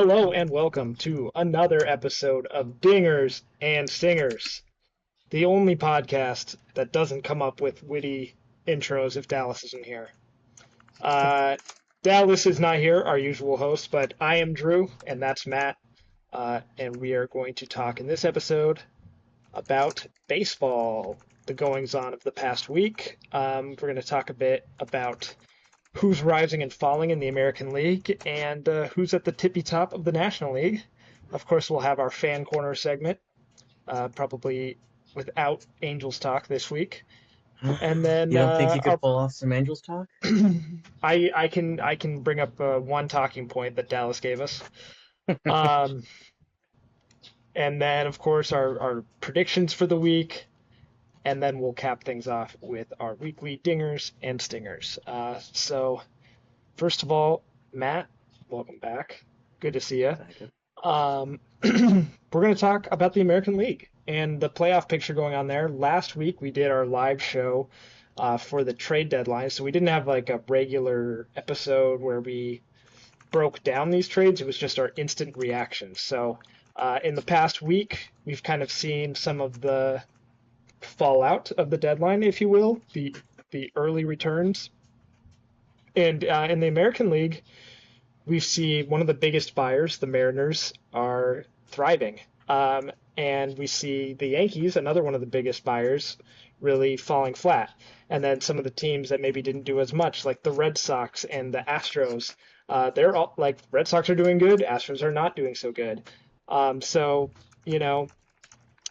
Hello and welcome to another episode of Dingers and Stingers, the only podcast that doesn't come up with witty intros if Dallas isn't here. Uh, Dallas is not here, our usual host, but I am Drew, and that's Matt, and we are going to talk in this episode about baseball, the goings on of the past week. We're going to talk a bit about who's rising and falling in the American League, and who's at the tippy top of the National League. Of course, we'll have our fan corner segment, probably without Angels talk this week, and then You don't think you could pull off some Angels talk? I can bring up one talking point that Dallas gave us, um, and then of course our predictions for the week, and then we'll cap things off with our weekly dingers and stingers. So first of all, Matt, welcome back. Good to see you. Thank you. We're going to talk about the American League and the playoff picture going on there. Last week we did our live show for the trade deadline, so we didn't have like a regular episode where we broke down these trades. It was just our instant reactions. So in the past week, we've kind of seen some of the fallout of the deadline, if you will, the early returns. And in the American League, we see one of the biggest buyers, the Mariners, are thriving. And we see the Yankees, another one of the biggest buyers, really falling flat. And then some of the teams that maybe didn't do as much, like the Red Sox and the Astros, they're all like Red Sox are doing good, Astros are not doing so good. So, you know,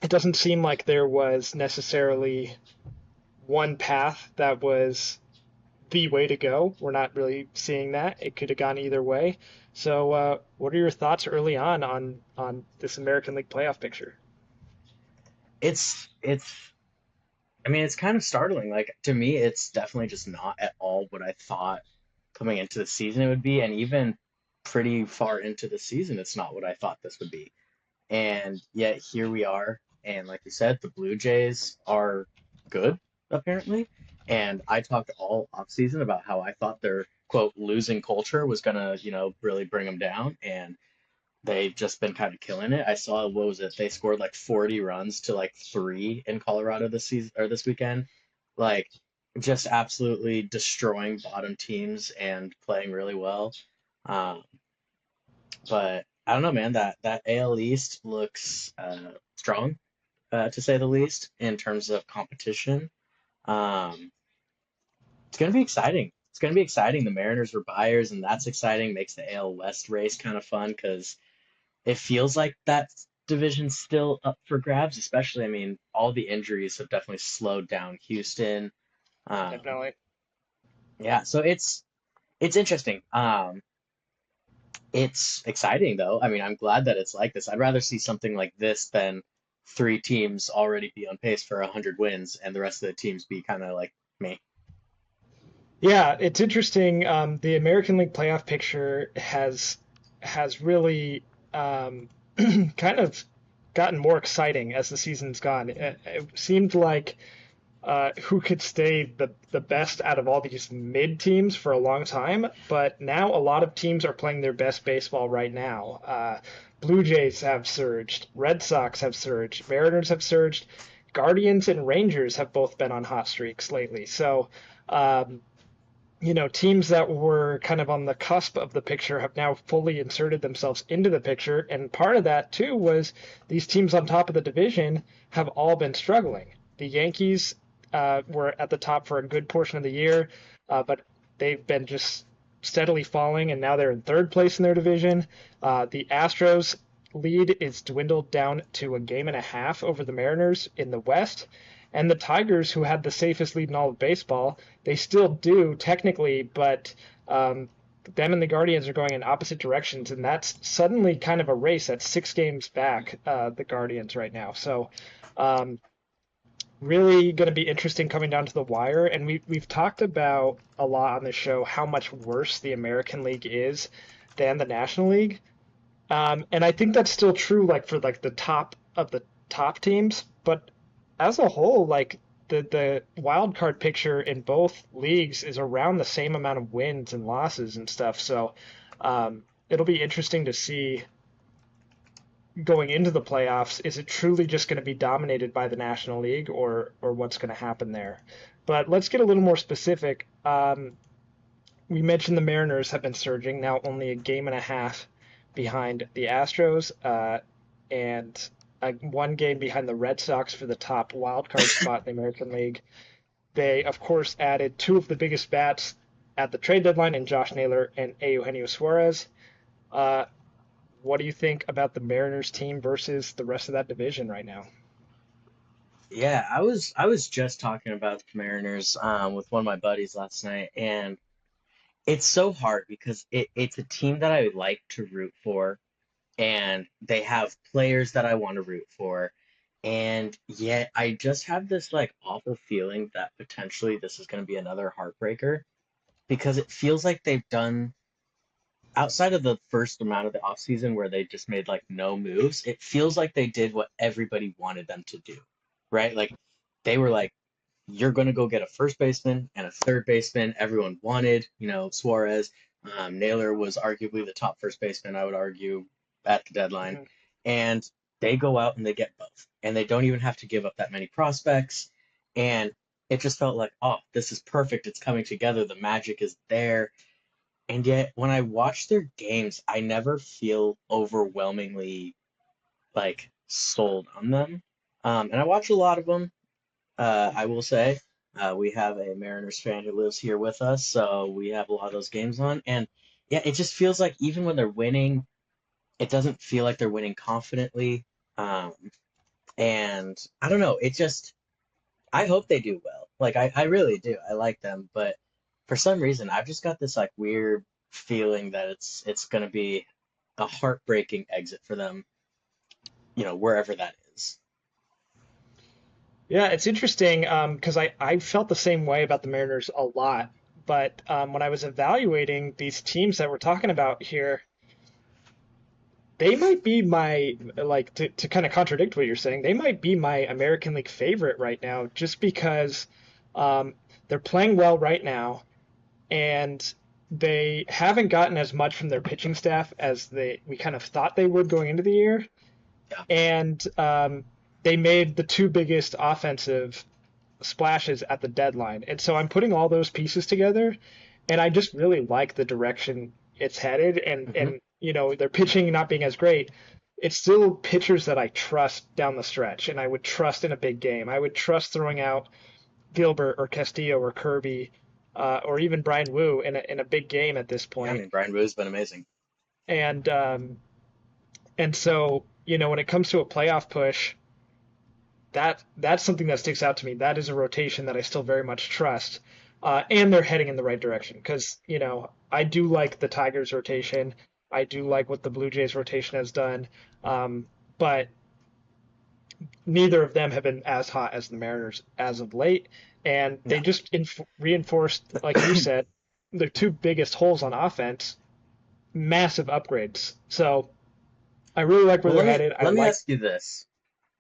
it doesn't seem like there was necessarily one path that was the way to go. We're not really seeing that. It could have gone either way. So, what are your thoughts early on this American League playoff picture? It's I mean it's kind of startling. Like to me it's definitely just not at all what I thought coming into the season it would be, and even pretty far into the season it's not what I thought this would be. And yet here we are, and like you said, the Blue Jays are good apparently. And I talked all offseason about how I thought their quote losing culture was gonna, really bring them down, and they've just been kind of killing it. I saw, what was it? They scored like 40 runs to like three in Colorado this season or this weekend. Like just absolutely destroying bottom teams and playing really well. Um, but I don't know, man. That AL East looks strong, to say the least, in terms of competition. Um, it's gonna be exciting. It's gonna be exciting. The Mariners were buyers, and that's exciting. Makes the AL West race kind of fun because it feels like that division's still up for grabs, especially, I mean, all the injuries have definitely slowed down Houston. Um, Definitely. yeah, so it's interesting. It's exciting though. I mean, I'm glad that it's like this. I'd rather see something like this than three teams already be on pace for 100 wins and the rest of the teams be kind of like me. Yeah, it's interesting. The American League playoff picture has really kind of gotten more exciting as the season's gone. It seemed like who could stay the best out of all these mid teams for a long time. But now a lot of teams are playing their best baseball right now. Blue Jays have surged, Red Sox have surged, Mariners have surged, Guardians and Rangers have both been on hot streaks lately. So, um, teams that were kind of on the cusp of the picture have now fully inserted themselves into the picture. And part of that, too, was these teams on top of the division have all been struggling. The Yankees were at the top for a good portion of the year, but they've been just steadily falling, and now they're in third place in their division. The Astros lead is dwindled down to a game and a half over the Mariners in the West. And the Tigers, who had the safest lead in all of baseball, they still do technically, but them and the Guardians are going in opposite directions, and that's suddenly kind of a race that's 6 games back, the Guardians right now. So um, really going to be interesting coming down to the wire. And we've talked about a lot on the show how much worse the American League is than the National League. And I think that's still true, like for like the top of the top teams. But as a whole, like the wild card picture in both leagues is around the same amount of wins and losses and stuff. So, um, it'll be interesting to see going into the playoffs. Is it truly just going to be dominated by the National League, or what's going to happen there? But let's get a little more specific. We mentioned the Mariners have been surging, now only a game and a half behind the Astros, and one game behind the Red Sox for the top wild card spot in the American League. They, of course, added two of the biggest bats at the trade deadline in Josh Naylor and Eugenio Suarez. Uh, what do you think about the Mariners team versus the rest of that division right now? Yeah, I was just talking about the Mariners with one of my buddies last night, and it's so hard because it's a team that I like to root for, and they have players that I want to root for, and yet I just have this like awful feeling that potentially this is going to be another heartbreaker because it feels like they've done outside of the first amount of the offseason where they just made like no moves, it feels like they did what everybody wanted them to do, right? Like they were like, you're going to go get a first baseman and a third baseman. Everyone wanted, Suarez. Naylor was arguably the top first baseman, I would argue, at the deadline. Mhm. And they go out and they get both. And they don't even have to give up that many prospects. And it just felt like, oh, this is perfect. It's coming together. The magic is there. And yet, when I watch their games, I never feel overwhelmingly like sold on them. And I watch a lot of them. I will say, we have a Mariners fan who lives here with us, so we have a lot of those games on. And yeah, it just feels like even when they're winning, it doesn't feel like they're winning confidently. Um, and I don't know, it just, I hope they do well. Like, I really do. I like them, but for some reason, I've just got this like weird feeling that it's going to be a heartbreaking exit for them, wherever that is. Yeah, it's interesting because I felt the same way about the Mariners a lot. But when I was evaluating these teams that we're talking about here, they might be my, like, to kind of contradict what you're saying, they might be my American League favorite right now just because um, they're playing well right now and they haven't gotten as much from their pitching staff as we kind of thought they would going into the year. Yeah. And they made the two biggest offensive splashes at the deadline. And so I'm putting all those pieces together, and I just really like the direction it's headed. And Hmm. their pitching not being as great, it's still pitchers that I trust down the stretch, and I would trust in a big game. I would trust throwing out Gilbert or Castillo or Kirby, or even Brian Wu in a big game at this Yeah, I point. mean, Brian Boo's been amazing. And so when it comes to a playoff push, that's something that sticks out to me. That is a rotation that I still very much trust, and they're heading in the right direction because I do like the Tigers rotation. I do like what the Blue Jays rotation has done, but neither of them have been as hot as the Mariners as of late, and No. they just reinforced, like you said, the two biggest holes on offense, massive upgrades. So I really like where Well, they're headed. I let me like, ask you this.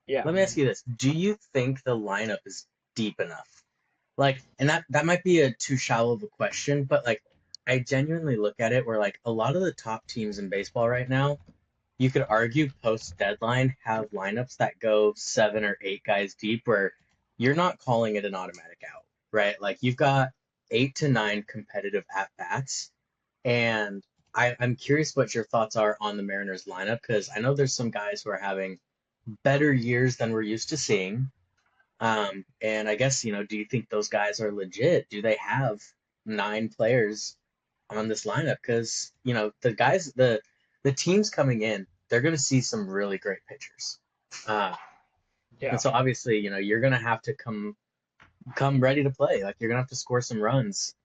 yeah. Let me ask you this. Do you think the lineup is deep enough? Like, and that might be a too shallow of a question, but like I genuinely look at it where like a lot of the top teams in baseball right now, you could argue post deadline have lineups that go 7 or 8 guys deep where you're not calling it an automatic out, right? Like you've got 8 to 9 competitive at bats. And I'm curious what your thoughts are on the Mariners lineup because I know there's some guys who are having better years than we're used to seeing. And I guess, do you think those guys are legit? Do they have 9 players on this lineup? Because, the guys, the teams coming in, they're going to see some really great pitchers. Uh, and Yeah. so obviously, you're going to have to come ready to play. Like you're going to have to score some runs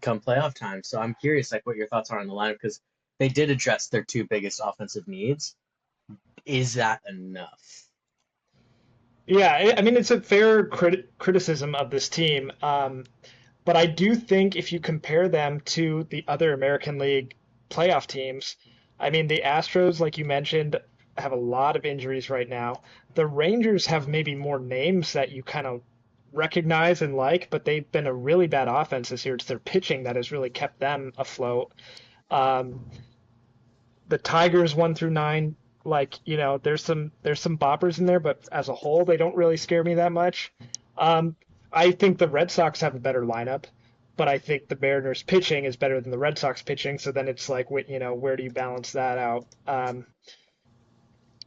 come playoff time. So I'm curious, like, what your thoughts are on the lineup because they did address their two biggest offensive needs. Is that enough? Yeah, I mean it's a fair criticism of this team, but I do think if you compare them to the other American League playoff teams, I mean the Astros, like you mentioned, have a lot of injuries right now. The Rangers have maybe more names that you kind of recognize and like, but they've been a really bad offense this year. It's their pitching that has really kept them afloat. Um, the Tigers 1 through 9, like there's some boppers in there, but as a whole, they don't really scare me that much. Um, I think the Red Sox have a better lineup, but I think the Mariners pitching is better than the Red Sox pitching. So then it's like, where do you balance that out?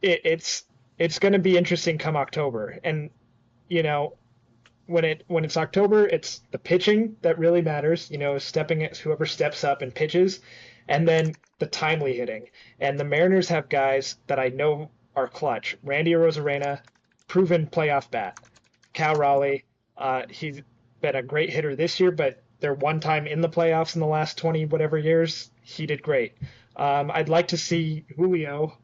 It's going to be interesting come October, and you know when it's October, it's the pitching that really matters. Stepping at whoever steps up and pitches, and then the timely hitting. And the Mariners have guys that I know are clutch. Randy Arozarena, proven playoff bat. Cal Raleigh, he's been a great hitter this year, but they're one time in the playoffs in the last 20 whatever years. He did great. I'd like to see Julio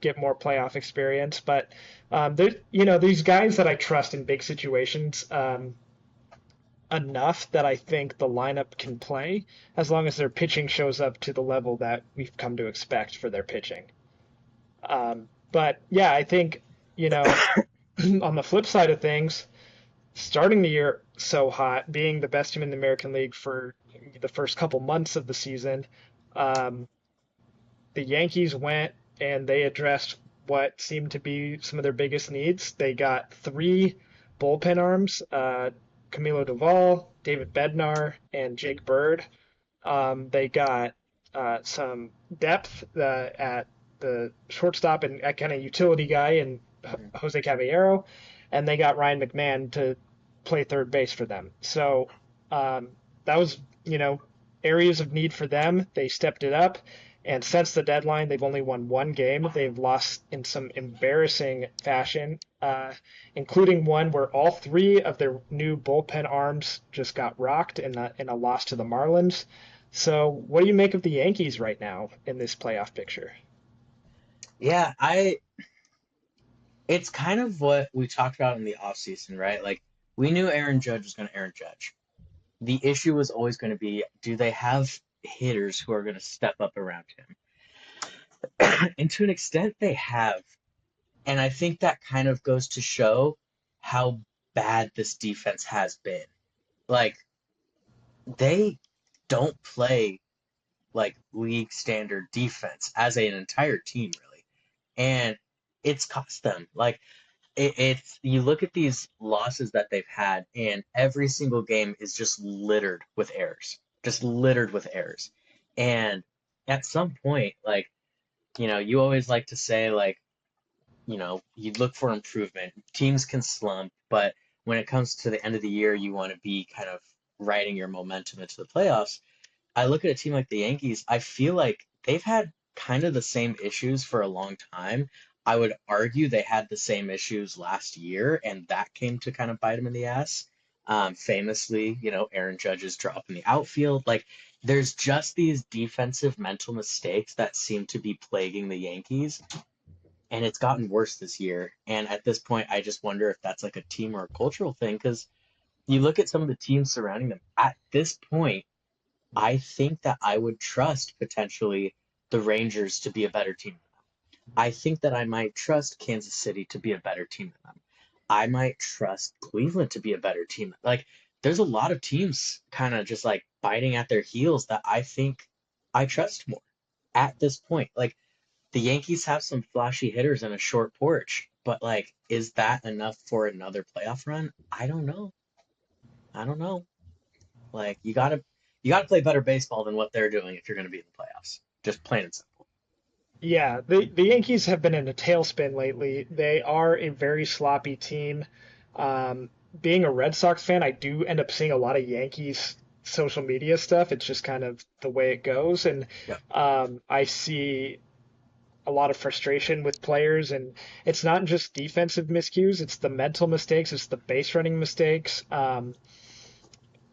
get more playoff experience, but these guys that I trust in big situations enough that I think the lineup can play as long as their pitching shows up to the level that we've come to expect for their pitching. But yeah, I think you know on the flip side of things, starting the year so hot, being the best team in the American League for the first couple months of the season, um, the Yankees went and they addressed what seemed to be some of their biggest needs. They got three bullpen arms, Camilo Doval, David Bednar, and Jake Bird. They got some depth at the shortstop and kind of utility guy in Jose Caballero, and they got Ryan McMahon to play third base for them. So that was, areas of need for them. They stepped it up. And since the deadline, they've only won one game. They've lost in some embarrassing fashion, including one where all three of their new bullpen arms just got rocked in a loss to the Marlins. So, what do you make of the Yankees right now in this playoff picture? Yeah, it's kind of what we talked about in the offseason, right? Like we knew Aaron Judge was going to Aaron Judge. The issue was always going to be, do they have hitters who are going to step up around him? And to an extent, they have. And I think that kind of goes to show how bad this defense has been. Like, they don't play like league standard defense as an entire team, really. And it's cost them. Like, it's you look at these losses that they've had, and every single game is just littered with errors, just littered with errors. And at some point, like, you always like to say, like, you look for improvement. Teams can slump, but when it comes to the end of the year, you want to be kind of riding your momentum into the playoffs. I look at a team like the Yankees, I feel like they've had kind of the same issues for a long time. I would argue they had the same issues last year, and that came to kind of bite them in the ass. Famously, Aaron Judge's drop in the outfield. Like, there's just these defensive mental mistakes that seem to be plaguing the Yankees, and it's gotten worse this year. And at this point, I just wonder if that's like a team or a cultural thing, because you look at some of the teams surrounding them. At this point, I think that I would trust potentially the Rangers to be a better team than them. I think that I might trust Kansas City to be a better team than them. I might trust Cleveland to be a better team. Like, there's a lot of teams kind of just like biting at their heels that I think I trust more at this point. Like, the Yankees have some flashy hitters and a short porch, but like, is that enough for another playoff run? I don't know. I don't know. Like, you gotta play better baseball than what they're doing if you're gonna be in the playoffs. Just plain and simple. Yeah, the Yankees have been in a tailspin lately. They are a very sloppy team. Um, Being a Red Sox fan, I do end up seeing a lot of Yankees social media stuff. It's just kind of the way it goes, and Yeah. I see a lot of frustration with players, and it's not just defensive miscues; it's the mental mistakes, it's the base running mistakes,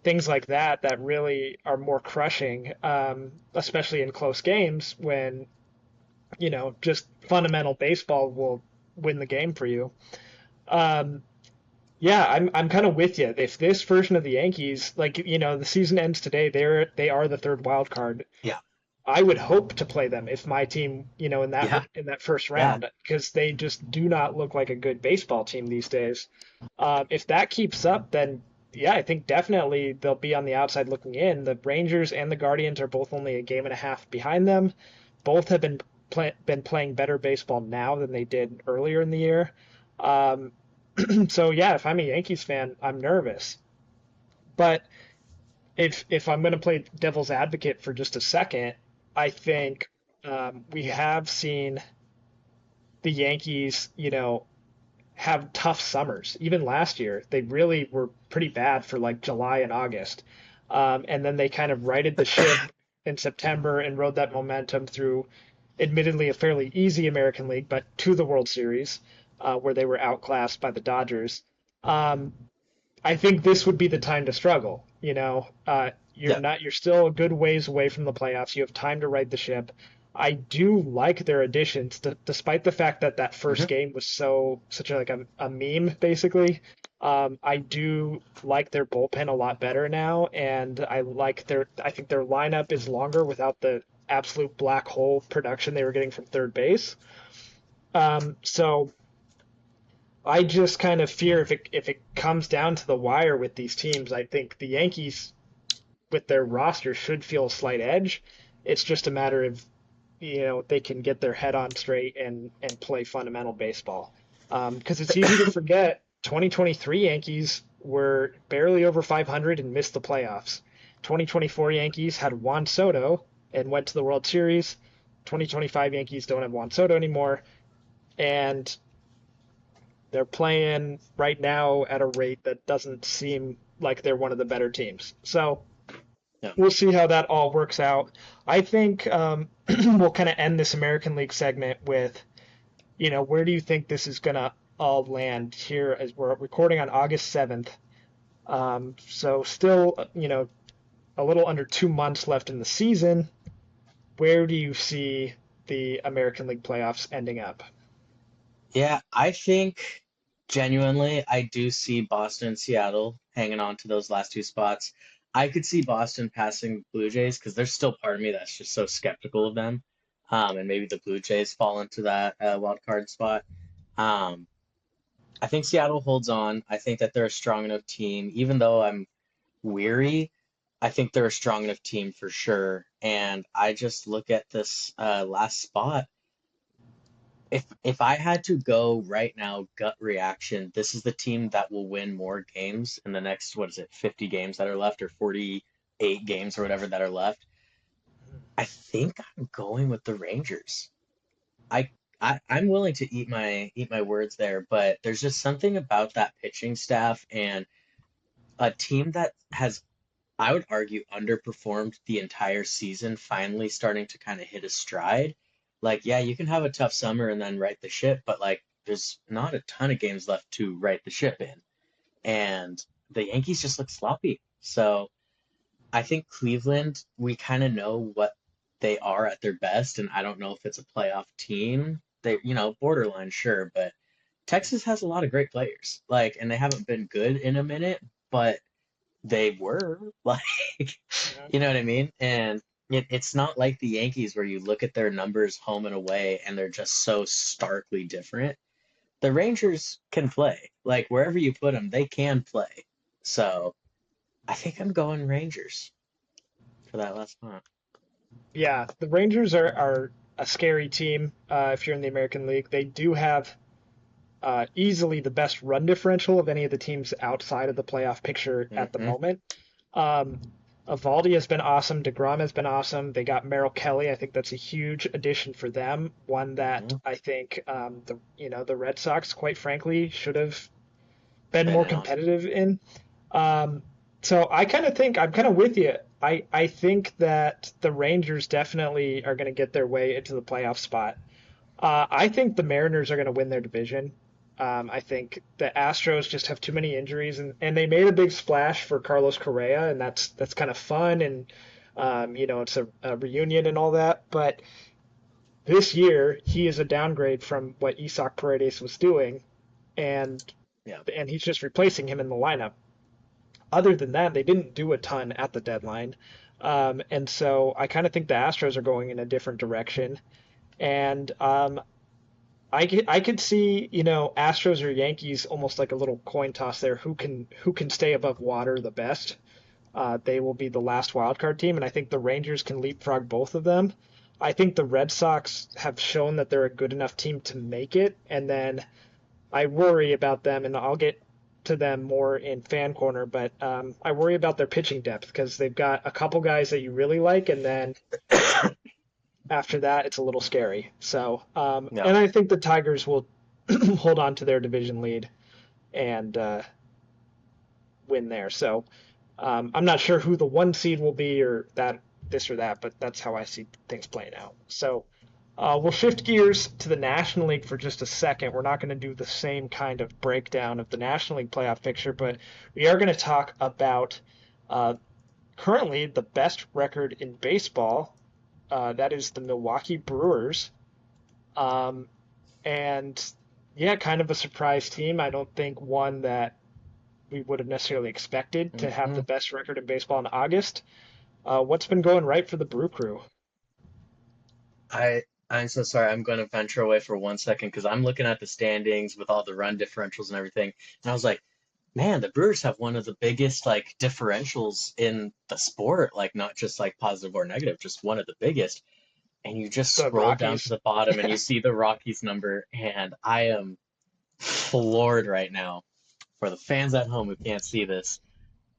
things like that really are more crushing, especially in close games when just fundamental baseball will win the game for you. Um, yeah, I'm kind of with you. If this version of the Yankees, like the season ends today, they are the third wild card. Yeah. I would hope to play them if my team, in that Yeah. in that first Yeah. round, because they just do not look like a good baseball team these days. If that keeps up, then yeah, I think definitely they'll be on the outside looking in. The Rangers and the Guardians are both only a game and a half behind them. Both have been playing better baseball now than they did earlier in the year. Um, so yeah, if I'm a Yankees fan, I'm nervous. But if I'm going to play devil's advocate for just a second, I think we have seen the Yankees, have tough summers. Even last year, they really were pretty bad for like July and August. And then they kind of righted the ship in September and rode that momentum through, admittedly, a fairly easy American League, but to the World Series, where they were outclassed by the Dodgers. Um, I think this would be the time to struggle. Yeah. You're still a good ways away from the playoffs. You have time to right the ship. I do like their additions, despite the fact that that first Hmm. game was such a meme, basically. I do like their bullpen a lot better now, and I think their lineup is longer without the absolute black hole production they were getting from third base. So I just kind of fear if it comes down to the wire with these teams, I think the Yankees with their roster should feel a slight edge. It's just a matter of they can get their head on straight and play fundamental baseball. Because it's easy to forget 2023 Yankees were barely over 500 and missed the playoffs. 2024 Yankees had Juan Soto and went to the World Series. 2025 Yankees don't have Juan Soto anymore, and they're playing right now at a rate that doesn't seem like they're one of the better teams. So Yeah. we'll see how that all works out. I think we'll kind of end this American League segment with, where do you think this is going to all land here as we're recording on August 7th? So still, a little under 2 months left in the season. Where do you see the American League playoffs ending up? Yeah, I think genuinely I do see Boston and Seattle hanging on to those last two spots. I could see Boston passing Blue Jays because there's still part of me that's just so skeptical of them. And maybe the Blue Jays fall into that wild card spot. Um, I think Seattle holds on. I think that they're a strong enough team, even though I'm weary. I think they're a strong enough team for sure. And I just look at this last spot. If I had to go right now, gut reaction, this is the team that will win more games in the next, what is it, 50 games that are left or 48 games or whatever that are left. I think I'm going with the Rangers. I, I'm willing to eat my words there, but there's just something about that pitching staff and a team that has, I would argue, underperformed the entire season, finally starting to kind of hit a stride. Like, yeah, you can have a tough summer and then right the ship, but like, there's not a ton of games left to right the ship in. And the Yankees just look sloppy. So I think Cleveland, we kind of know what they are at their best, and I don't know if it's a playoff team. They, borderline, sure, but Texas has a lot of great players. Like, and they haven't been good in a minute, but they were like, Yeah. you know what I mean? And it's not like the Yankees where you look at their numbers home and away and they're just so starkly different. The Rangers can play. Like wherever you put them, they can play. So I think I'm going Rangers for that last spot. Yeah, the Rangers are a scary team if you're in the American League. They do have easily the best run differential of any of the teams outside of the playoff picture at the Hmm. moment. Um, Evaldi has been awesome. DeGrom has been awesome. They got Merrill Kelly. I think that's a huge addition for them. One that Yeah, I think the Red Sox, quite frankly, should have been been more in on. competitive in. Um, so I kind of think I'm kind of with you. I think that the Rangers definitely are going to get their way into the playoff spot. I think the Mariners are going to win their division. I think the Astros just have too many injuries, and they made a big splash for Carlos Correa, and that's kind of fun, and it's a reunion and all that. But this year, he is a downgrade from what Isak Paredes was doing, and Yeah. and he's just replacing him in the lineup. Other than that, they didn't do a ton at the deadline, and so I kind of think the Astros are going in a different direction. And I could see, Astros or Yankees almost like a little coin toss there. Who can stay above water the best? They will be the last wild card team, and I think the Rangers can leapfrog both of them. I think the Red Sox have shown that they're a good enough team to make it, and then I worry about them, and I'll get to them more in fan corner, but I worry about their pitching depth because they've got a couple guys that you really like, and then after that, it's a little scary. So, No. and I think the Tigers will hold on to their division lead and win there. So, I'm not sure who the one seed will be or that this or that, but that's how I see things playing out. So, we'll shift gears to the National League for just a second. We're not going to do the same kind of breakdown of the National League playoff picture, but we are going to talk about uh, currently the best record in baseball. That is the Milwaukee Brewers. Um, and yeah, kind of a surprise team. I don't think one that we would have necessarily expected to have the Hmm. best record in baseball in August. What's been going right for the Brew Crew? I'm so sorry. I'm going to venture away for 1 second because I'm looking at the standings with all the run differentials and everything, and I was like, man, the Brewers have one of the biggest like differentials in the sport, like not just like positive or negative, just one of the biggest. And you just The scroll down to Rockies. the bottom and you see the Rockies number, and I am floored right now. For the fans at home who can't see this,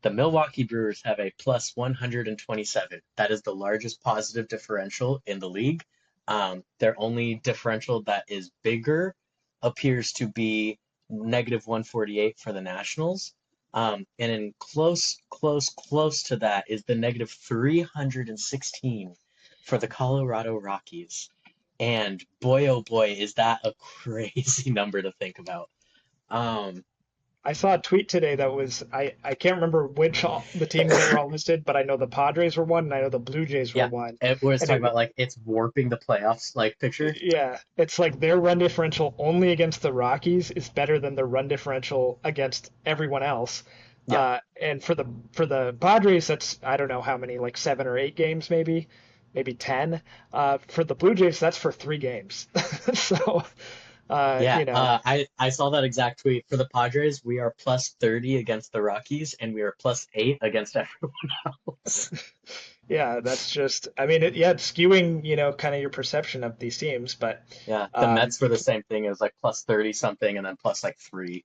the Milwaukee Brewers have a plus 127. That is the largest positive differential in the league. Their only differential that is bigger appears to be negative 148 for the Nationals. And in close to that is the negative 316 for the Colorado Rockies. And boy, oh boy, is that a crazy number to think about. Um, I saw a tweet today that was I can't remember which the teams that were all listed, but I know the Padres were one, and I know the Blue Jays were Yeah, one, it was and talking about like it's warping the playoffs like picture. yeah, it's like their run differential only against the Rockies is better than their run differential against everyone else. Yep. And for the Padres, that's I don't know how many, like 7 or 8 games, maybe 10. For the Blue Jays, that's for 3 games. So, uh, Yeah, you know, I saw that exact tweet. For the Padres, we are plus 30 against the Rockies, and we are plus 8 against everyone else. yeah, that's just I mean, it's skewing, kind of your perception of these teams, but Yeah, the Mets were you the can, same thing. It was like plus 30 something and then plus like 3.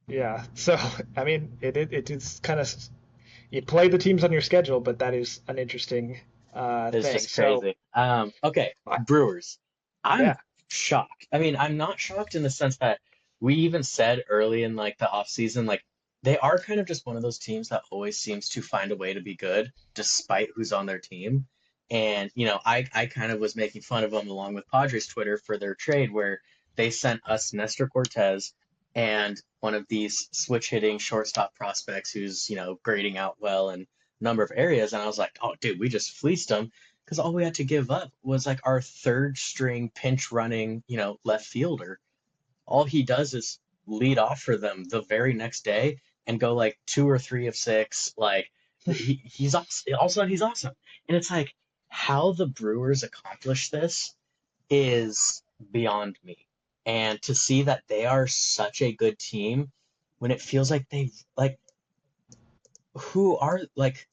yeah. So I mean, it is kind of you play the teams on your schedule, but that is an interesting It's thing. just So, crazy. Okay, I- Brewers. I'm yeah, shocked. I mean, I'm not shocked in the sense that we even said early in like the off season, like they are kind of just one of those teams that always seems to find a way to be good despite who's on their team. And I kind of was making fun of them along with Padres Twitter for their trade where they sent us Nestor Cortez and one of these switch hitting shortstop prospects who's grading out well in a number of areas. And I was like, oh, dude, we just fleeced them because all we had to give up was like our third string pinch running, left fielder. All he does is lead off for them the very next day and go like 2 or 3 of 6. Like he's awesome. Also, he's awesome. And it's like how the Brewers accomplish this is beyond me. And to see that they are such a good team when it feels like they like who are like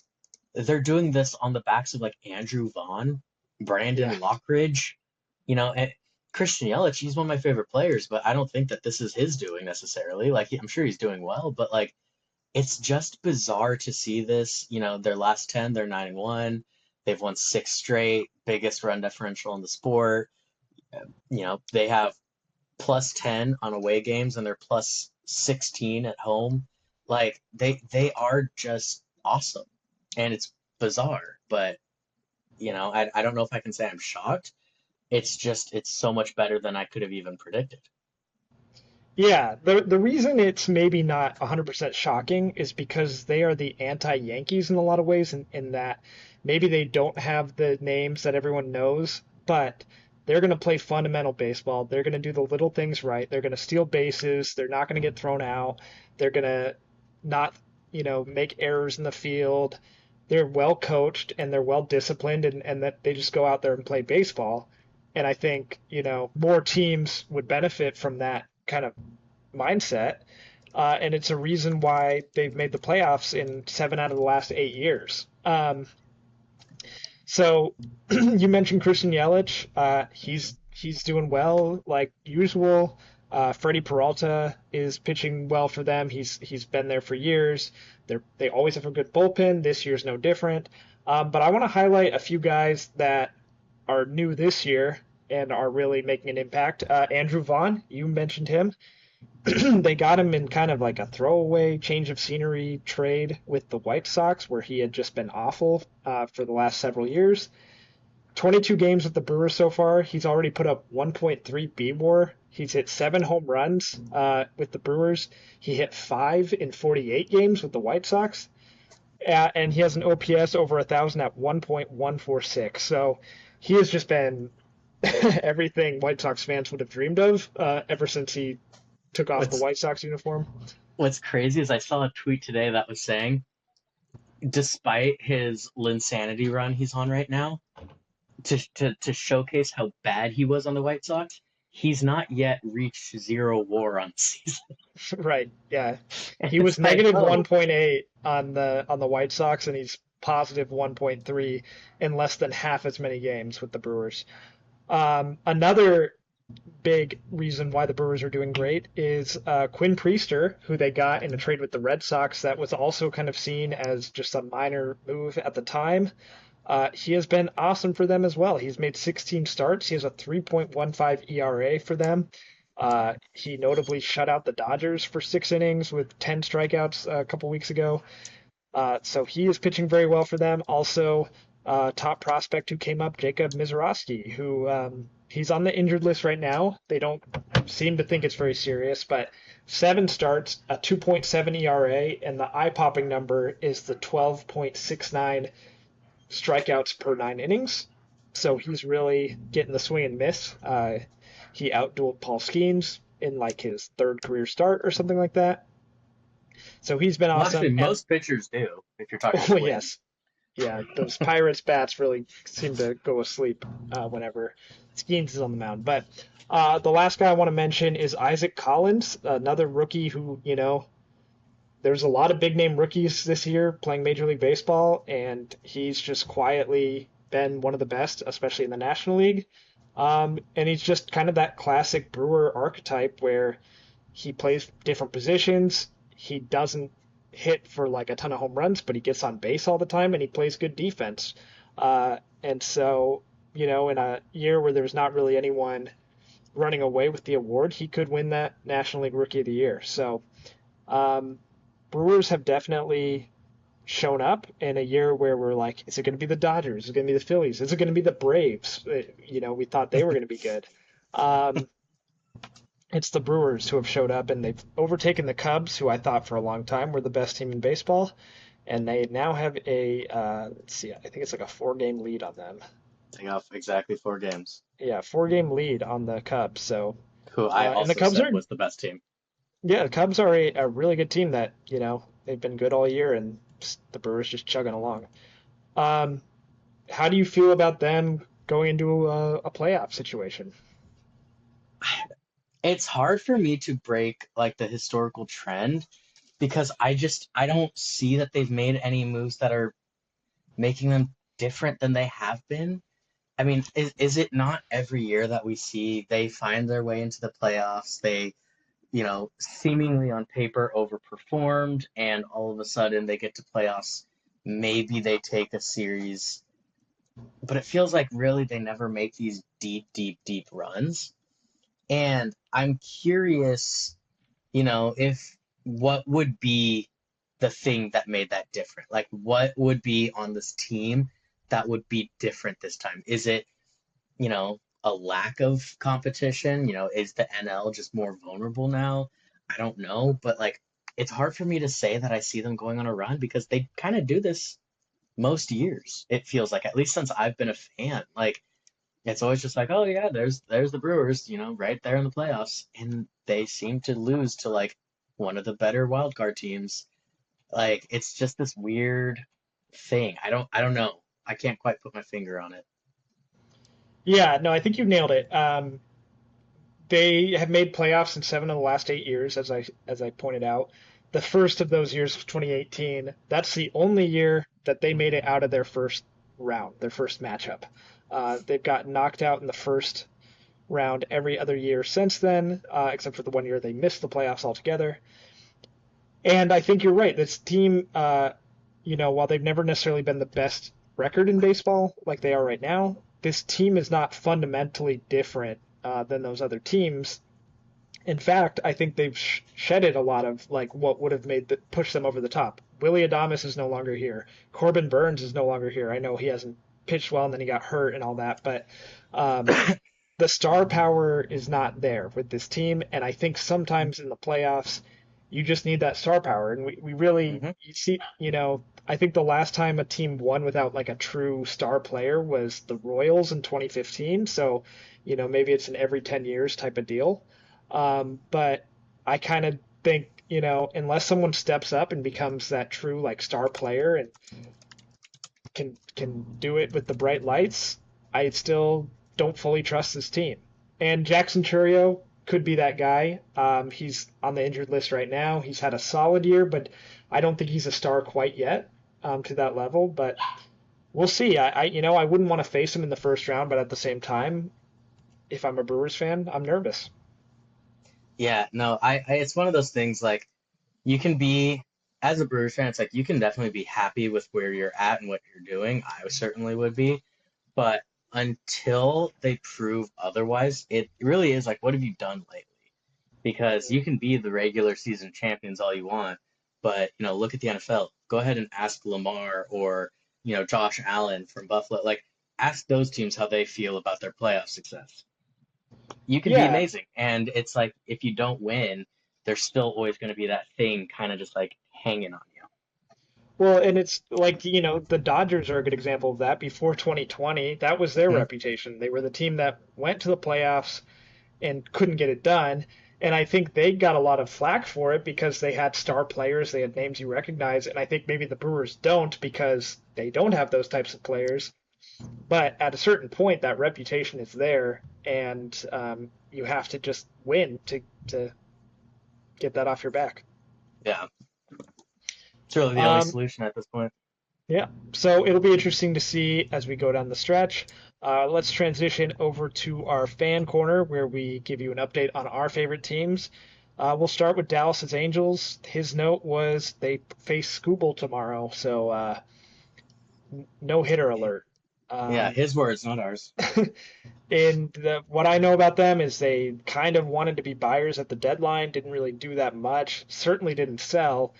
they're doing this on the backs of like Andrew Vaughn, yeah, Brandon Lockridge, and Christian Yelich. He's one of my favorite players, but I don't think that this is his doing necessarily. Like I'm sure he's doing well, but like it's just bizarre to see this. Their last 10, they're 9-1. They've won 6 straight, biggest run differential in the sport. They have plus 10 on away games and they're plus 16 at home. Like they are just awesome. And it's bizarre, but I don't know if I can say I'm shocked. It's so much better than I could have even predicted. yeah. The reason it's maybe not 100% shocking is because they are the anti-Yankees in a lot of ways, in that maybe they don't have the names that everyone knows, but they're going to play fundamental baseball. They're going to do the little things right. They're going to steal bases. They're not going to get thrown out. They're going to not, make errors in the field. They're well coached and they're well disciplined, and that they just go out there and play baseball. And I think, more teams would benefit from that kind of mindset. And it's a reason why they've made the playoffs in 7 out of the last 8 years. So you mentioned Christian Yelich. He's doing well like usual. Freddie Peralta is pitching well for them. He's been there for years. They always have a good bullpen. This year's no different. But I want to highlight a few guys that are new this year and are really making an impact. Andrew Vaughn, you mentioned him. They got him in kind of like a throwaway change of scenery trade with the White Sox, where he had just been awful for the last several years. 22 games with the Brewers so far. He's already put up 1.3 B-WAR. He's hit 7 home runs with the Brewers. He hit 5 in 48 games with the White Sox. And he has an OPS over 1,000 at 1.146. So he has just been everything White Sox fans would have dreamed of ever since he took off the What's White Sox uniform. what's crazy is I saw a tweet today that was saying, despite his Linsanity run he's on right now, to showcase how bad he was on the White Sox, he's not yet reached 0 WAR on the season. Right. Yeah. And He was it's like, negative oh, 1.8 on the White Sox, and he's positive 1.3 in less than half as many games with the Brewers. Another big reason why the Brewers are doing great is Quinn Priester, who they got in a trade with the Red Sox that was also kind of seen as just a minor move at the time. He has been awesome for them as well. He's made 16 starts. He has a 3.15 ERA for them. He notably shut out the Dodgers for 6 innings with 10 strikeouts a couple weeks ago. So he is pitching very well for them. Also, top prospect who came up, Jacob Mizorowski, who he's on the injured list right now. They don't seem to think it's very serious, but 7 starts, a 2.7 ERA, and the eye-popping number is the 12.69 strikeouts per 9 innings. So he's really getting the swing and miss. He outdueled Paul Skeens in like his third career start or something like that. So he's been well, actually, awesome. And most pitchers do, if you're talking oh swing. yes, yeah, those Pirates bats really seem to go asleep whenever Skeens is on the mound. But the last guy I want to mention is Isaac Collins, another rookie who, there's a lot of big name rookies this year playing Major League Baseball, and he's just quietly been one of the best, especially in the National League. And he's just kind of that classic Brewer archetype where he plays different positions. He doesn't hit for like a ton of home runs, but he gets on base all the time and he plays good defense. And so, in a year where there's not really anyone running away with the award, he could win that National League Rookie of the Year. So, um, Brewers have definitely shown up in a year where we're like, is it going to be the Dodgers? Is it going to be the Phillies? Is it going to be the Braves? We thought they were going to be good. Um, it's the Brewers who have showed up, and they've overtaken the Cubs, who I thought for a long time were the best team in baseball, and they now have let's see, I think it's like a 4 game lead on them. They got exactly 4 games. Yeah, 4 game lead on the Cubs. So, Who I and the also Cubs said are, was the best team. yeah, the Cubs are a really good team that, they've been good all year, and the Brewers just chugging along. Um, how do you feel about them going into a playoff situation? It's hard for me to break like the historical trend because I don't see that they've made any moves that are making them different than they have been. I mean, is it not every year that we see they find their way into the playoffs? They, seemingly on paper overperformed, and all of a sudden they get to playoffs. Maybe they take a series, but it feels like really they never make these deep, deep, deep runs. And I'm curious, if what would be the thing that made that different? Like, what would be on this team that would be different this time? Is it, a lack of competition? Is the NL just more vulnerable now? I don't know, but like, it's hard for me to say that I see them going on a run because they kind of do this most years. It feels like, at least since I've been a fan. Like, it's always just like, oh yeah, there's the Brewers, right there in the playoffs, and they seem to lose to like one of the better wild card teams. Like it's just this weird thing. I don't know. I can't quite put my finger on it. Yeah, no, I think you nailed it. They have made playoffs in 7 of the last 8 years, as I pointed out. The first of those years was 2018. That's the only year that they made it out of their first round, their first matchup. They've got knocked out in the first round every other year since then, except for the one year they missed the playoffs altogether. And I think you're right. This team, while they've never necessarily been the best record in baseball like they are right now, this team is not fundamentally different than those other teams. In fact, I think they've shedded a lot of like what would have pushed them over the top. Willie Adames is no longer here. Corbin Burns is no longer here. I know he hasn't pitched well and then he got hurt and all that, but um, the star power is not there with this team. And I think sometimes in the playoffs, you just need that star power. And we really, Hmm. you see, I think the last time a team won without like a true star player was the Royals in 2015. So, maybe it's an every 10 years type of deal. But I kind of think, unless someone steps up and becomes that true like star player and can do it with the bright lights, I still don't fully trust this team. And Jackson Churio could be that guy. He's on the injured list right now. He's had a solid year, but I don't think he's a star quite yet to that level. But we'll see. I wouldn't want to face him in the first round, but at the same time, if I'm a Brewers fan, I'm nervous. Yeah, no, it's one of those things like you can be, as a Brewers fan, it's like you can definitely be happy with where you're at and what you're doing. I certainly would be. But until they prove otherwise, it really is like, what have you done lately? Because you can be the regular season champions all you want, but look at the NFL. Go ahead and ask Lamar or Josh Allen from Buffalo. Like, ask those teams how they feel about their playoff success. You can be Yeah, amazing, and it's like if you don't win, there's still always going to be that thing kind of just like hanging on you. well, and it's like, the Dodgers are a good example of that. Before 2020, that was their Hmm. reputation. They were the team that went to the playoffs and couldn't get it done. And I think they got a lot of flack for it because they had star players, they had names you recognize. And I think maybe the Brewers don't because they don't have those types of players. But at a certain point, that reputation is there, and you have to just win to get that off your back. Yeah, it's really the only Um, solution at this point. Yeah, so it'll be interesting to see as we go down the stretch. Let's transition over to our fan corner where we give you an update on our favorite teams. We'll start with Dallas's Angels. His note was they face Scooble tomorrow, so no hitter alert. Yeah, Um, his words, not ours. and what I know about them is they kind of wanted to be buyers at the deadline, didn't really do that much, certainly didn't sell.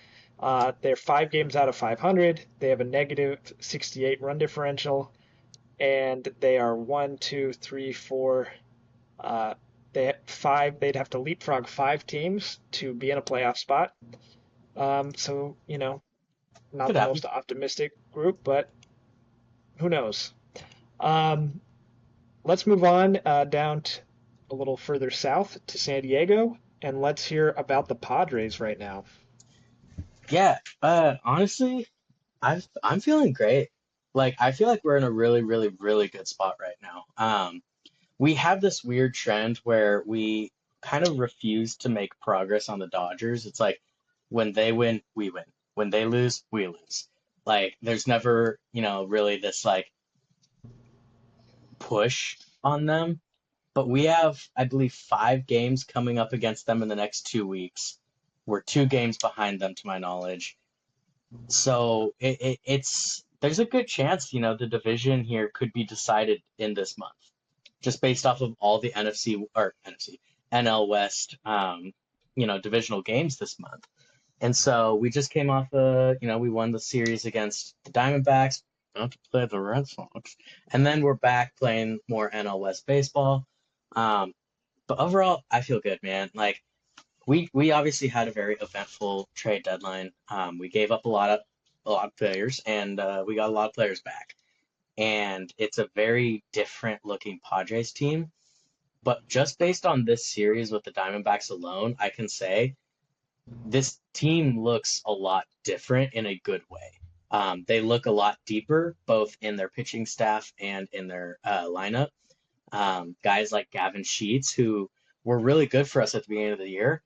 They're 5 games out of 500. They have a negative 68 run differential, and they are one, two, three, four. Uh, they have five. They'd have to leapfrog 5 teams to be in a playoff spot. So not Could the happen. most optimistic group, but who knows? Um, let's move on down a little further south to San Diego, and let's hear about the Padres right now. Yeah, honestly, I'm feeling great. Like I feel like we're in a really, really, really good spot right now. We have this weird trend where we kind of refuse to make progress on the Dodgers. It's like when they win, we win. When they lose, we lose. Like there's never, really this like push on them. But we have, I believe, 5 games coming up against them in the next 2 weeks. We're 2 games behind them, to my knowledge. So it's there's a good chance, the division here could be decided in this month, just based off of all the NL West, divisional games this month. And so we just came off we won the series against the Diamondbacks, about to play the Red Sox, and then we're back playing more NL West baseball. Um, but overall, I feel good, man. Like we obviously had a very eventful trade deadline. We gave up a lot of players, and we got a lot of players back. And it's a very different looking Padres team. But just based on this series with the Diamondbacks alone, I can say this team looks a lot different in a good way. They look a lot deeper, both in their pitching staff and in their lineup. Guys like Gavin Sheets, who were really good for us at the beginning of the year,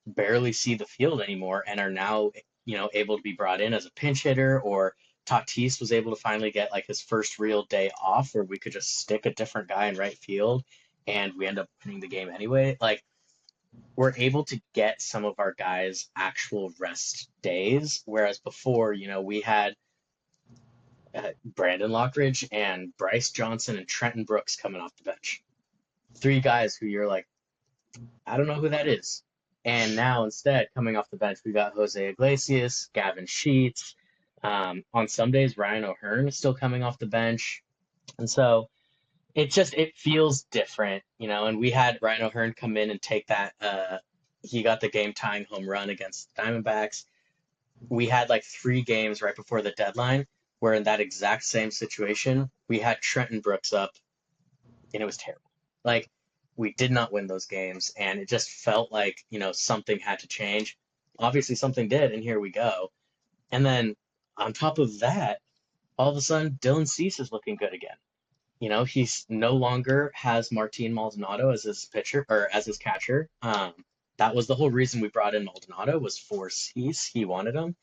barely see the field anymore and are now, able to be brought in as a pinch hitter. Or Tatis was able to finally get like his first real day off where we could just stick a different guy in right field and we end up winning the game anyway. Like, we're able to get some of our guys actual rest days, whereas before, we had Brandon Lockridge and Bryce Johnson and Trenton Brooks coming off the bench. Three guys who you're like, I don't know who that is. And now instead, coming off the bench, we got Jose Iglesias, Gavin Sheets. On some days, Ryan O'Hearn is still coming off the bench. And so it feels different, and we had Ryan O'Hearn come in and take that he got the game tying home run against the Diamondbacks. We had like 3 games right before the deadline where in that exact same situation, we had Trenton Brooks up and it was terrible. Like, we did not win those games and it just felt like, something had to change. Obviously something did, and here we go. And then on top of that, all of a sudden Dylan Cease is looking good again. He's no longer has Martin Maldonado as his pitcher or as his catcher. That was the whole reason we brought in Maldonado, was for Cease. He wanted him.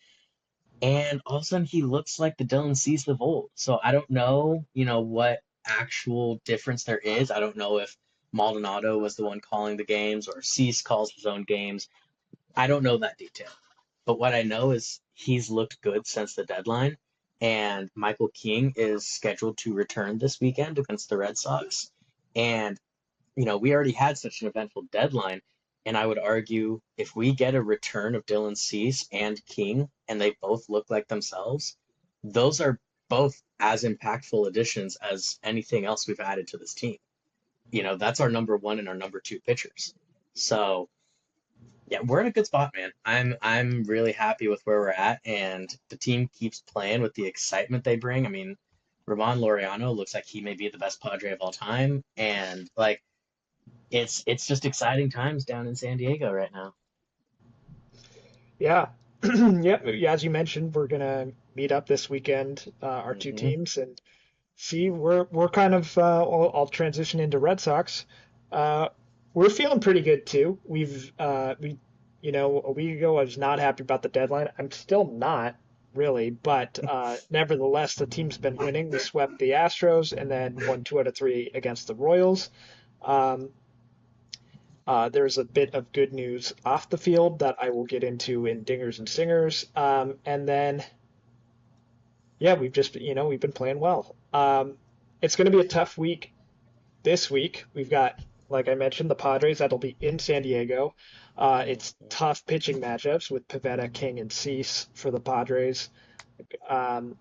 And all of a sudden he looks like the Dylan Cease of old. So I don't know, what actual difference there is. I don't know if Maldonado was the one calling the games or Cease calls his own games. I don't know that detail. But what I know is he's looked good since the deadline, and Michael King is scheduled to return this weekend against the Red Sox. And, we already had such an eventful deadline. And I would argue if we get a return of Dylan Cease and King, and they both look like themselves, those are both as impactful additions as anything else we've added to this team. That's our number one and our number two pitchers. So yeah, we're in a good spot, man. I'm really happy with where we're at, and the team keeps playing with the excitement they bring. I mean, Ramon Laureano looks like he may be the best Padre of all time, and like it's just exciting times down in San Diego right now. Yeah. Yep. Yeah, as you mentioned, we're gonna meet up this weekend, our two Hmm. teams, and see. We're kind of. I'll transition into Red Sox. Uh, we're feeling pretty good too. A week ago I was not happy about the deadline. I'm still not really, but nevertheless, the team's been winning. We swept the Astros and then won 2 out of 3 against the Royals. Um, there's a bit of good news off the field that I will get into in Dingers and Singers. And then, yeah, we've been playing well. It's going to be a tough week this week. We've got, like I mentioned, the Padres that'll be in San Diego. It's tough pitching matchups with Pivetta, King, and Cease for the Padres. Um,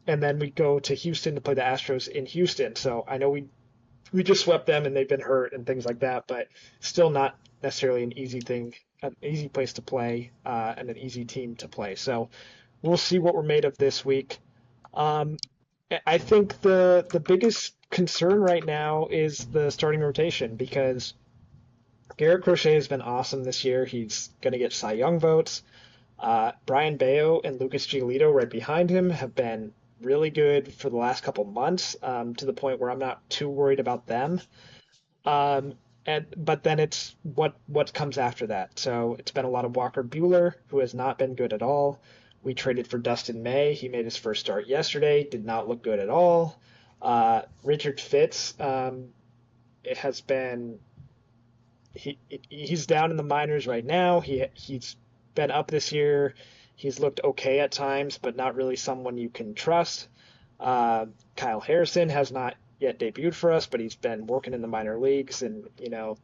and then we go to Houston to play the Astros in Houston. So I know we just swept them and they've been hurt and things like that, but still not necessarily an easy place to play, and an easy team to play. So we'll see what we're made of this week. Um, I think the biggest concern right now is the starting rotation because Garrett Crochet has been awesome this year. He's going to get Cy Young votes. Brian Bayo and Lucas Giolito right behind him have been really good for the last couple months, to the point where I'm not too worried about them. Um, but then it's what comes after that. So it's been a lot of Walker Bueller, who has not been good at all. We traded for Dustin May. He made his first start yesterday. Did not look good at all. Richard Fitz, it has been he's down in the minors right now. He's been up this year. He's looked okay at times, but not really someone you can trust. Kyle Harrison has not yet debuted for us, but he's been working in the minor leagues, and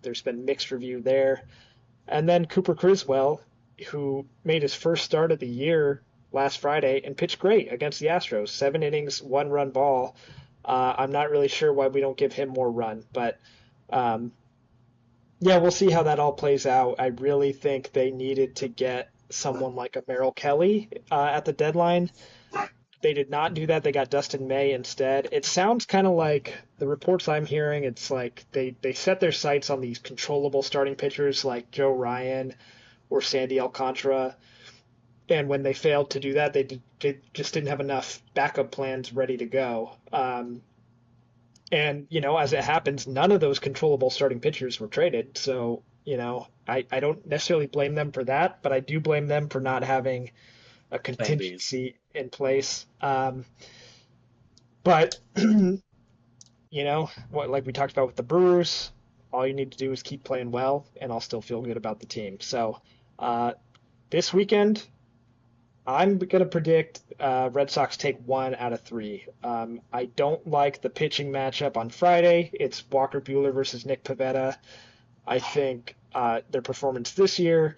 there's been mixed review there. And then Cooper Criswell, who made his first start of the year last Friday and pitched great against the Astros. 7 innings, 1 run ball. I'm not really sure why we don't give him more run, but um, yeah, we'll see how that all plays out. I really think they needed to get someone like a Merrill Kelly at the deadline. They did not do that. They got Dustin May instead. It sounds kind of like the reports I'm hearing. It's like they set their sights on these controllable starting pitchers like Joe Ryan or Sandy Alcantara. And when they failed to do that, they just didn't have enough backup plans ready to go. And, as it happens, none of those controllable starting pitchers were traded. So, I don't necessarily blame them for that, but I do blame them for not having a Plan Bs. contingency in place. But, what like we talked about with the Brewers, all you need to do is keep playing well, and I'll still feel good about the team. So, uh, this weekend, I'm going to predict Red Sox take 1 out of 3. I don't like the pitching matchup on Friday. It's Walker Buehler versus Nick Pivetta. I think their performance this year,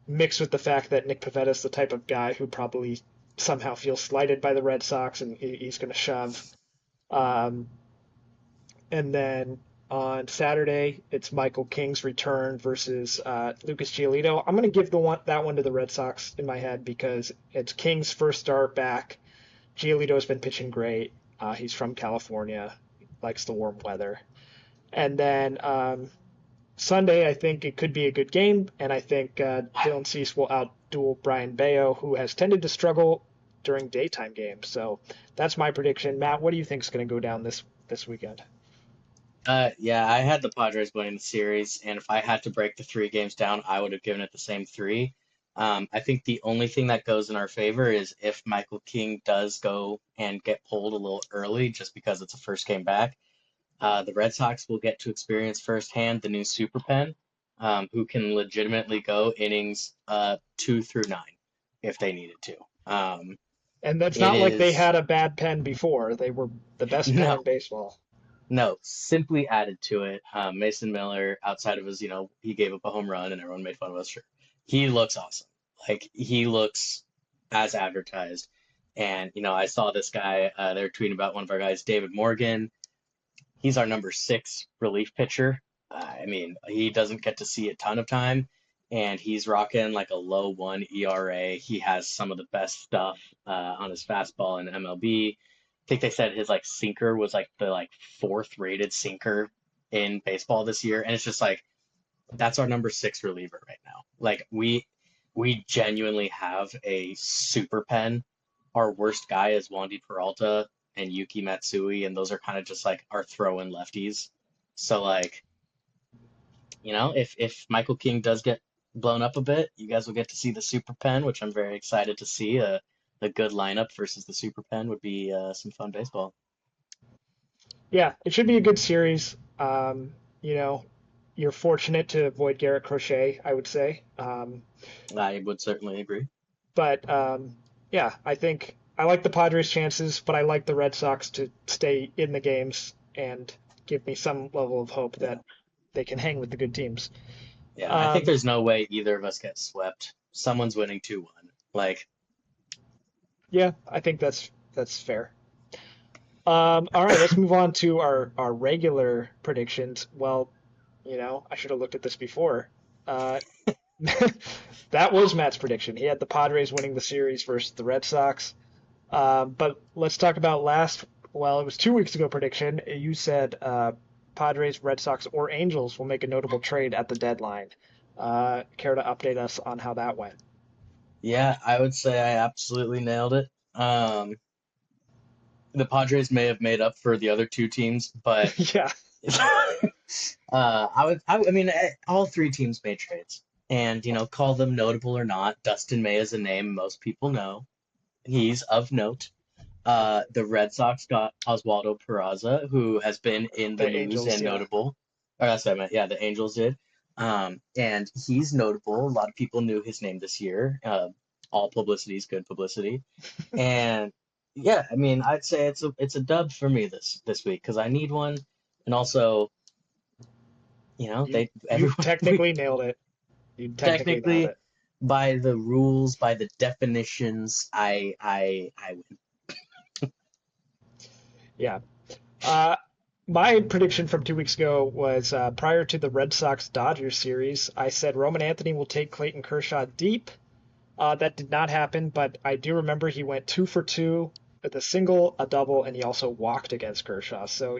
mixed with the fact that Nick Pivetta is the type of guy who probably somehow feels slighted by the Red Sox and he's going to shove. Um, and then on Saturday, it's Michael King's return versus Lucas Giolito. I'm going to give that one to the Red Sox in my head because it's King's first start back. Giolito's been pitching great. He's from California, likes the warm weather. And then Sunday, I think it could be a good game, and I think Dylan Cease will outduel Brian Bayo, who has tended to struggle during daytime games. So that's my prediction. Matt, what do you think is going to go down this weekend? Yeah, I had the Padres winning the series, and if I had to break the three games down, I would have given it the same three. I think the only thing that goes in our favor is if Michael King does go and get pulled a little early, just because it's a first game back. The Red Sox will get to experience firsthand the new super pen, who can legitimately go innings 2 through 9 if they needed to. And that's It not like they is had a bad pen before. They were the best pen no, in baseball. no, simply added to it. Mason Miller, outside of his, he gave up a home run and everyone made fun of us. Sure, he looks awesome. Like he looks as advertised. And I saw this guy. They're tweeting about one of our guys, David Morgan. He's our number 6 relief pitcher. I mean, he doesn't get to see a ton of time, and he's rocking like a low 1 ERA. He has some of the best stuff on his fastball in MLB. I think they said his like sinker was like the like 4th rated sinker in baseball this year, and it's just like that's our number 6 reliever right now. Like we genuinely have a super pen. Our worst guy is Wandy Peralta and Yuki Matsui, and those are kind of just like our throw-in lefties. So like, if Michael King does get blown up a bit, you guys will get to see the super pen, which I'm very excited to see. A good lineup versus the super pen would be some fun baseball. Yeah, it should be a good series. You're fortunate to avoid Garrett Crochet, I would say. I would certainly agree. But yeah, I think I like the Padres' chances, but I like the Red Sox to stay in the games and give me some level of hope Yeah. that they can hang with the good teams. Yeah, I think Um, there's no way either of us get swept. Someone's winning 2-1. Like, yeah, I think that's fair. All right, let's move on to our regular predictions. Well, I should have looked at this before. Uh, that was Matt's prediction. He had the Padres winning the series versus the Red Sox. But let's talk about well, it was 2 weeks ago prediction. You said Padres, Red Sox, or Angels will make a notable trade at the deadline. Care to update us on how that went? yeah, I would say I absolutely nailed it. The Padres may have made up for the other two teams, but Yeah. I mean, all three teams made trades, and call them notable or not, Dustin May is a name most people know. He's of note. The Red Sox got Oswaldo Peraza, who has been in the The news Angels, and yeah. notable. Or that's what I meant. Yeah, the Angels did. And he's notable. A lot of people knew his name this year. All publicity is good publicity. And yeah, I mean, I'd say it's a dub for me this week because I need one, and also, You they you everyone we technically nailed it. You technically nailed technically it. by the rules, by the definitions, I win. Yeah. Uh, my prediction from 2 weeks ago was prior to the Red Sox Dodgers series. I said Roman Anthony will take Clayton Kershaw deep. That did not happen, but I do remember he went 2 for 2 with a single, a double, and he also walked against Kershaw. So,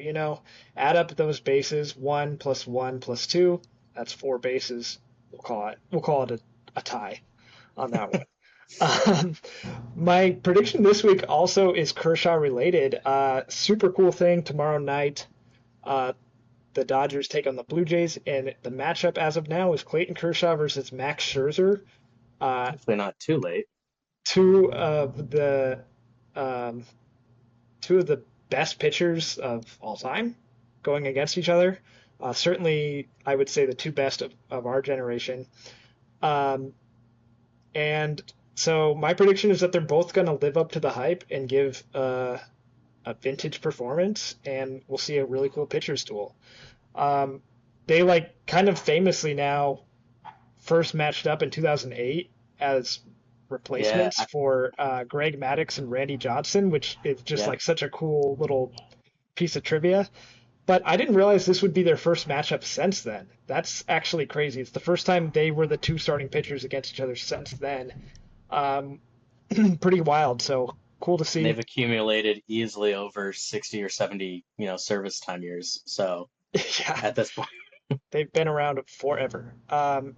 add up those bases, 1 + 1 + 2. That's 4 bases. We'll call it a tie on that one. Um, my prediction this week also is Kershaw related. Super cool thing tomorrow night. Uh, the Dodgers take on the Blue Jays, and the matchup as of now is Clayton Kershaw versus Max Scherzer. Uh, Hopefully not too late. two of the um, two of the best pitchers of all time going against each other. Certainly, I would say the two best of our generation. Um, and so my prediction is that they're both going to live up to the hype and give a vintage performance, and we'll see a really cool pitchers duel. Um, they like kind of famously now first matched up in 2008 as Yeah, replacements for Greg Maddux and Randy Johnson, which is just yeah. like such a cool little piece of trivia. But I didn't realize this would be their first matchup since then. That's actually crazy. It's the first time they were the two starting pitchers against each other since then. Um, Pretty wild. So cool to And see. they've accumulated easily over 60 or 70, service time years. So Yeah, at this point, they've been around forever.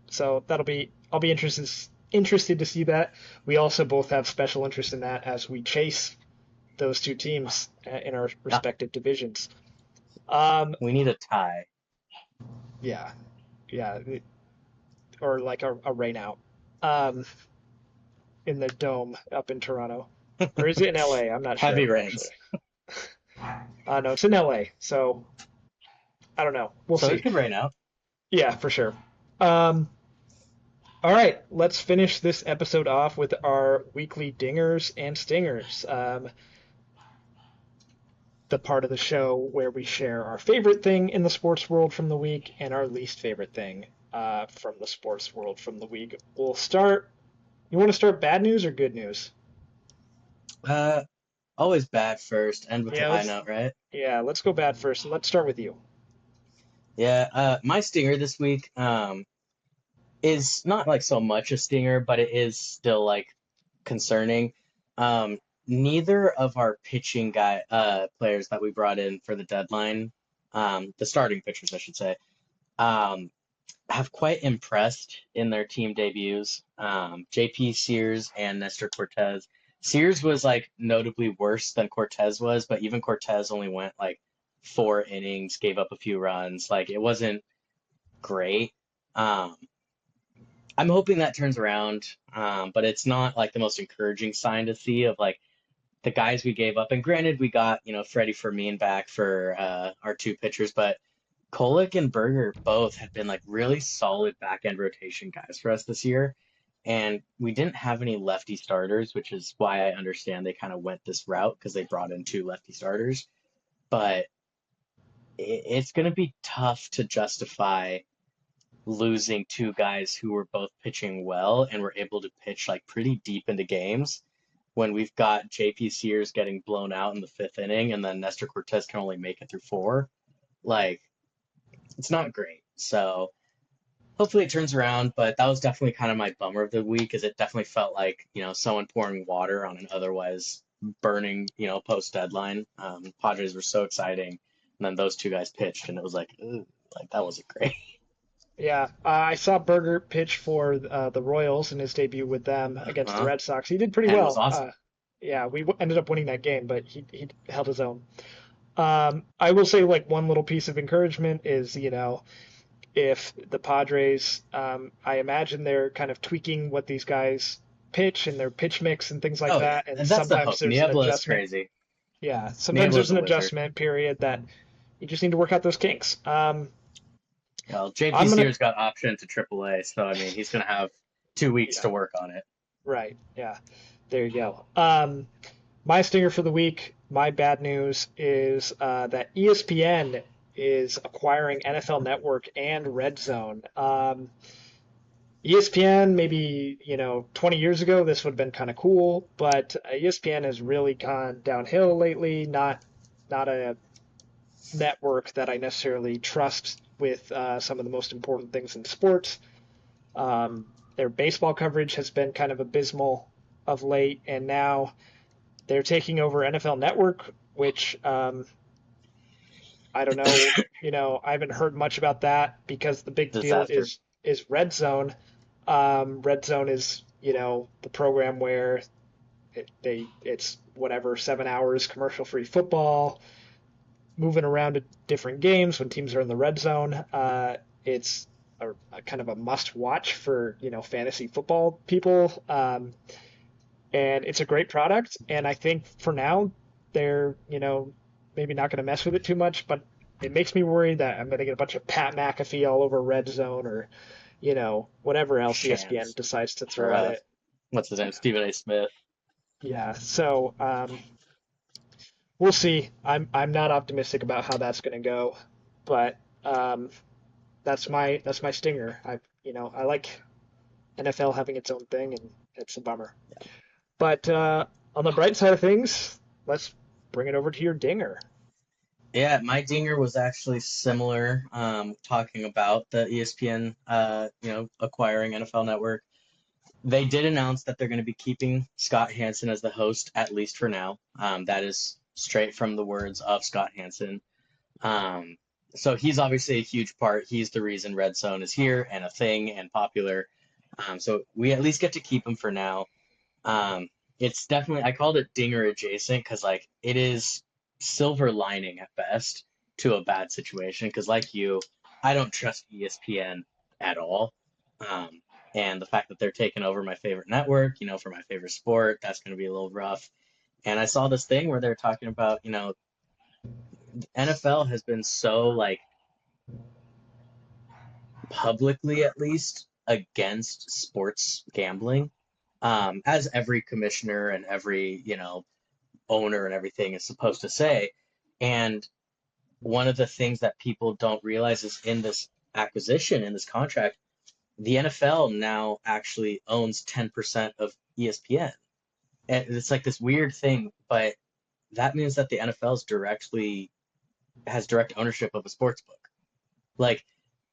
So I'll be interested to see that. We also both have special interest in that as we chase those two teams in our yeah, respective divisions. Um, we need a tie. yeah, yeah, or like a rain out um, in the dome up in Toronto, or is it in LA? I'm not Heavy sure actually. rains. No, it's in LA, so I don't know. We'll So it see. could rain out. Yeah, for sure. Um, all right, let's finish this episode off with our weekly dingers and stingers. The part of the show where we share our favorite thing in the sports world from the week and our least favorite thing from the sports world from the week. We'll start. You want to start bad news or good news? Uh, Always bad first, end with a Yeah, high note, right? let's go bad first. Let's start with you. Yeah, my stinger this week is not like so much a stinger, but it is still like concerning. Neither of our pitching players that we brought in for the deadline, the starting pitchers, I should say, um, have quite impressed in their team debuts. JP Sears and Nestor Cortez. Sears was like notably worse than Cortez was, but even Cortez only went like 4 innings, gave up a few runs. Like it wasn't great. Um, I'm hoping that turns around, but it's not like the most encouraging sign to see of like the guys we gave up. And granted, we got, Freddie Fermin back for our two pitchers, but Kolek and Berger both have been like really solid back end rotation guys for us this year. And we didn't have any lefty starters, which is why I understand they kind of went this route because they brought in two lefty starters. But it's going to be tough to justify losing two guys who were both pitching well and were able to pitch like pretty deep into games when we've got JP Sears getting blown out in the fifth inning and then Nestor Cortez can only make it through four. Like, it's not great. So hopefully it turns around, but that was definitely kind of my bummer of the week, as it definitely felt like, someone pouring water on an otherwise burning, post deadline. Padres were so exciting. And then those two guys pitched, and it was like, ugh, like that wasn't great. Yeah, I saw Berger pitch for the Royals in his debut with them against the Uh-huh. Red Sox. He did pretty And it was well. awesome. Yeah, ended up winning that game, but he held his own. I will say like one little piece of encouragement is, if the Padres, I imagine they're kind of tweaking what these guys pitch and their pitch mix and things like Oh yeah, that. And and that's the sometimes hope. there's an Niebla is adjustment. crazy. Yeah, sometimes Niebla's there's a an wizard. adjustment period that you just need to work out those kinks. Well, JP I'm gonna, Sears got optioned to AAA, so I mean he's gonna have 2 weeks yeah, to work on it. right, yeah, there you go. My stinger for the week, my bad news is that ESPN is acquiring NFL Network and Red Zone. ESPN, maybe 20 years ago, this would have been kind of cool, but ESPN has really gone downhill lately. Not a network that I necessarily trust with some of the most important things in sports. Their baseball coverage has been kind of abysmal of late, and now they're taking over NFL Network, which I don't know. I haven't heard much about that because the big deal Disaster. is Red Zone. Red Zone is the program where it's whatever 7 hours commercial free football, moving around to different games when teams are in the red zone. It's a kind of a must watch for fantasy football people, and it's a great product. And I think for now they're maybe not going to mess with it too much, but it makes me worry that I'm going to get a bunch of Pat McAfee all over red zone or whatever else ESPN Chance decides to or throw at it. what's his name? Stephen A. Smith. Yeah, so we'll see. I'm not optimistic about how that's going to go, but that's my stinger. I like NFL having its own thing, and it's a bummer. But on the bright side of things, let's bring it over to your dinger. Yeah, my dinger was actually similar, talking about the ESPN, acquiring NFL Network. They did announce that they're going to be keeping Scott Hanson as the host, at least for now. That is straight from the words of Scott Hanson. Um, so he's obviously a huge part. He's the reason Red Zone is here and a thing and popular. So we at least get to keep him for now. Um, it's definitely, I called it dinger adjacent because like it is silver lining at best to a bad situation. Because like you, I don't trust ESPN at all. Um, and the fact that they're taking over my favorite network, for my favorite sport, that's going to be a little rough. And I saw this thing where they're talking about, NFL has been so like publicly at least against sports gambling, as every commissioner and every owner and everything is supposed to say. And one of the things that people don't realize is in this acquisition, in this contract, the NFL now actually owns 10% of ESPN. And it's like this weird thing, but that means that the NFL is directly has direct ownership of a sports book. Like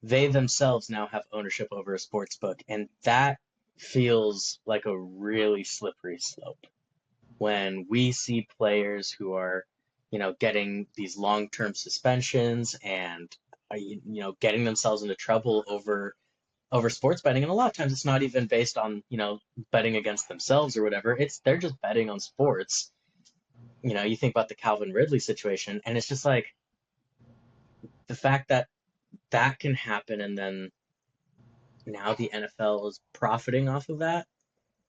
they themselves now have ownership over a sports book, and that feels like a really slippery slope when we see players who are, getting these long-term suspensions and getting themselves into trouble over sports betting. And a lot of times it's not even based on, betting against themselves or whatever. It's they're just betting on sports. You think about the Calvin Ridley situation, and it's just like the fact that that can happen, and then now the NFL is profiting off of that.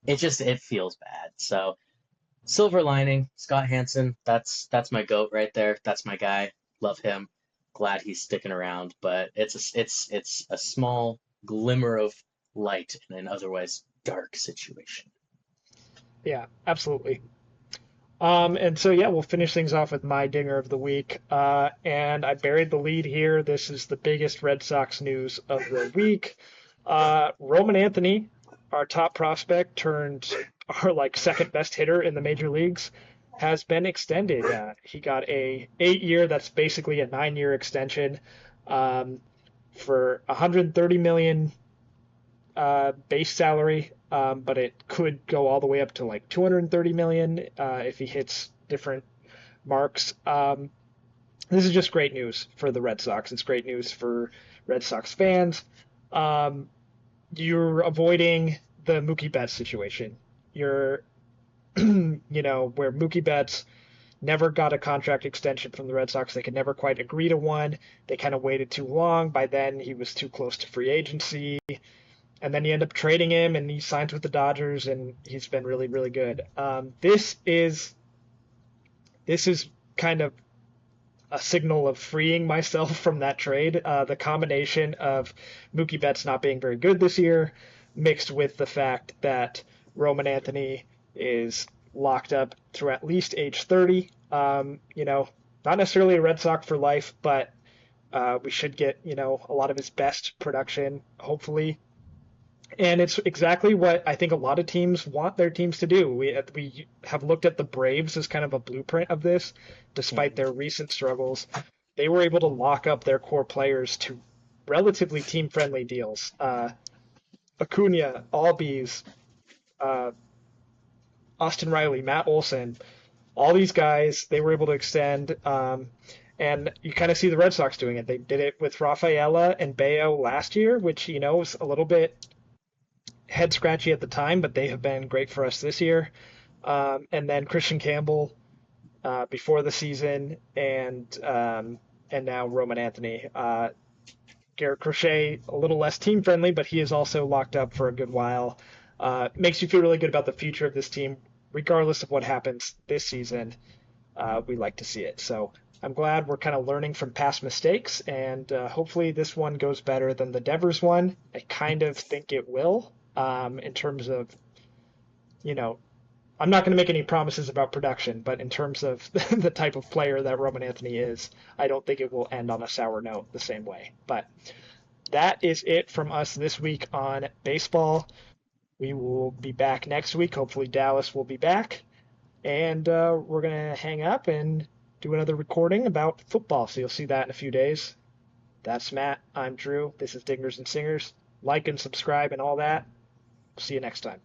It feels bad. So silver lining, Scott Hansen, that's my goat right there. That's my guy. Love him. Glad he's sticking around, but it's a small glimmer of light in an otherwise dark situation. Yeah, absolutely. And so yeah, we'll finish things off with my dinger of the week. And I buried the lead here. This is the biggest Red Sox news of the week. Roman Anthony, our top prospect, turned our second best hitter in the major leagues, has been extended. He got a 8-year, that's basically a 9-year extension, for 130 million base salary, but it could go all the way up to 230 million if he hits different marks. This is just great news for the Red Sox. It's great news for Red Sox fans. You're avoiding the Mookie Betts situation. You're, where Mookie Betts never got a contract extension from the Red Sox. They could never quite agree to one. They kind of waited too long. By then, he was too close to free agency. And then you end up trading him, and he signs with the Dodgers, and he's been really, really good. This is kind of a signal of freeing myself from that trade. The combination of Mookie Betts not being very good this year, mixed with the fact that Roman Anthony is locked up through at least age 30. Not necessarily a Red Sox for life, but we should get a lot of his best production, hopefully. And it's exactly what I think a lot of teams want their teams to do. We have looked at the Braves as kind of a blueprint of this. Despite their recent struggles, they were able to lock up their core players to relatively team-friendly deals. Acuna, Albies, uh, Austin Riley, Matt Olson, all these guys, they were able to extend. And you kind of see the Red Sox doing it. They did it with Rafaela and Bayo last year, which, was a little bit head scratchy at the time, but they have been great for us this year. And then Christian Campbell before the season, and now Roman Anthony. Garrett Crochet, a little less team friendly, but he is also locked up for a good while. Makes you feel really good about the future of this team, regardless of what happens this season. We like to see it. So I'm glad we're kind of learning from past mistakes, and hopefully this one goes better than the Devers one. I kind of think it will, in terms of, you know, I'm not going to make any promises about production, but in terms of the type of player that Roman Anthony is, I don't think it will end on a sour note the same way. But that is it from us this week on baseball. We will be back next week. Hopefully, Dallas will be back. And we're going to hang up and do another recording about football. So you'll see that in a few days. That's Matt. I'm Drew. This is Dingers and Singers. Like and subscribe and all that. See you next time.